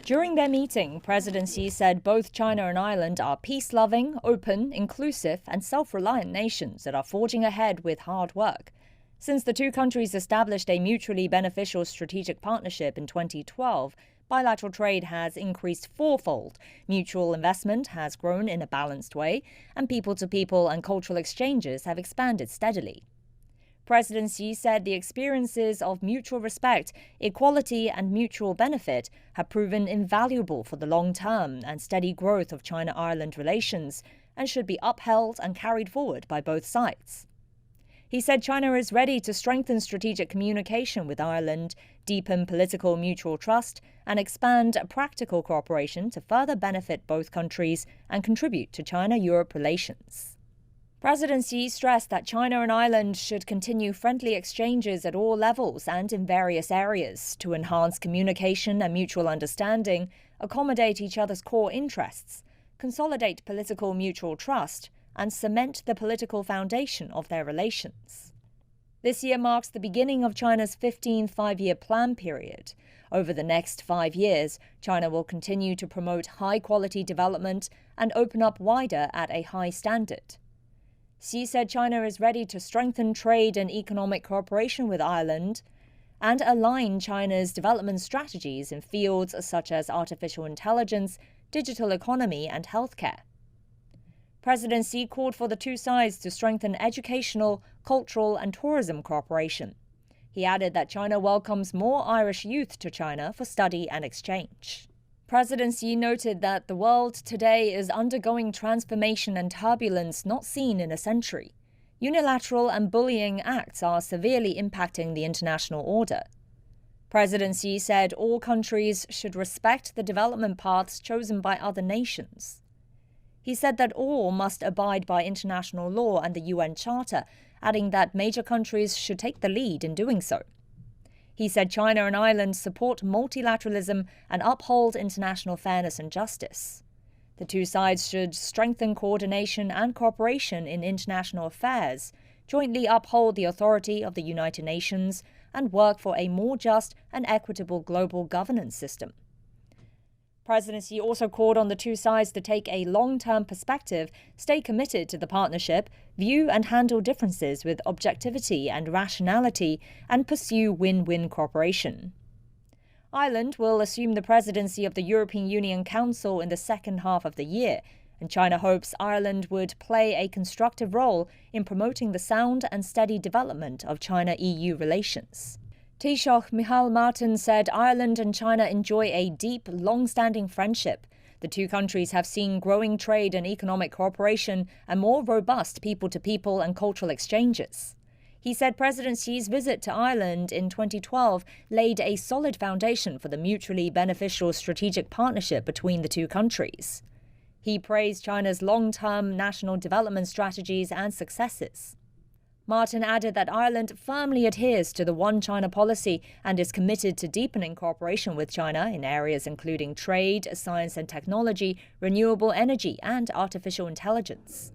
During their meeting, President Xi said both China and Ireland are peace-loving, open, inclusive and self-reliant nations that are forging ahead with hard work. Since the two countries established a mutually beneficial strategic partnership in 2012, bilateral trade has increased fourfold, mutual investment has grown in a balanced way, and people-to-people and cultural exchanges have expanded steadily. President Xi said the experiences of mutual respect, equality and mutual benefit have proven invaluable for the long term and steady growth of China-Ireland relations and should be upheld and carried forward by both sides. He said China is ready to strengthen strategic communication with Ireland, deepen political mutual trust, and expand practical cooperation to further benefit both countries and contribute to China-Europe relations. President Xi stressed that China and Ireland should continue friendly exchanges at all levels and in various areas to enhance communication and mutual understanding, accommodate each other's core interests, consolidate political mutual trust, and cement the political foundation of their relations. This year marks the beginning of China's 15th five-year plan period. Over the next 5 years, China will continue to promote high-quality development and open up wider at a high standard. Xi said China is ready to strengthen trade and economic cooperation with Ireland and align China's development strategies in fields such as artificial intelligence, digital economy and healthcare. President Xi called for the two sides to strengthen educational, cultural and tourism cooperation. He added that China welcomes more Irish youth to China for study and exchange. President Xi noted that the world today is undergoing transformation and turbulence not seen in a century. Unilateral and bullying acts are severely impacting the international order. President Xi said all countries should respect the development paths chosen by other nations. He said that all must abide by international law and the UN Charter, adding that major countries should take the lead in doing so. He said China and Ireland support multilateralism and uphold international fairness and justice. The two sides should strengthen coordination and cooperation in international affairs, jointly uphold the authority of the United Nations, and work for a more just and equitable global governance system. President Xi also called on the two sides to take a long-term perspective, stay committed to the partnership, view and handle differences with objectivity and rationality, and pursue win-win cooperation. Ireland will assume the presidency of the European Union Council in the second half of the year, and China hopes Ireland would play a constructive role in promoting the sound and steady development of China-EU relations. Taoiseach Micheál Martin said Ireland and China enjoy a deep, long-standing friendship. The two countries have seen growing trade and economic cooperation and more robust people-to-people and cultural exchanges. He said President Xi's visit to Ireland in 2012 laid a solid foundation for the mutually beneficial strategic partnership between the two countries. He praised China's long-term national development strategies and successes. Martin added that Ireland firmly adheres to the One China policy and is committed to deepening cooperation with China in areas including trade, science and technology, renewable energy and artificial intelligence.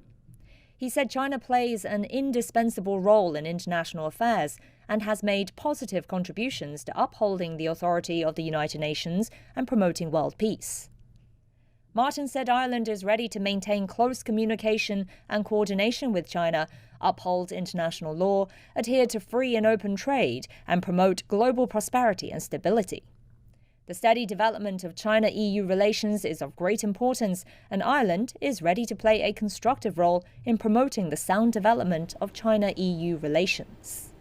He said China plays an indispensable role in international affairs and has made positive contributions to upholding the authority of the United Nations and promoting world peace. Martin said Ireland is ready to maintain close communication and coordination with China, uphold international law, adhere to free and open trade, and promote global prosperity and stability. The steady development of China-EU relations is of great importance, and Ireland is ready to play a constructive role in promoting the sound development of China-EU relations.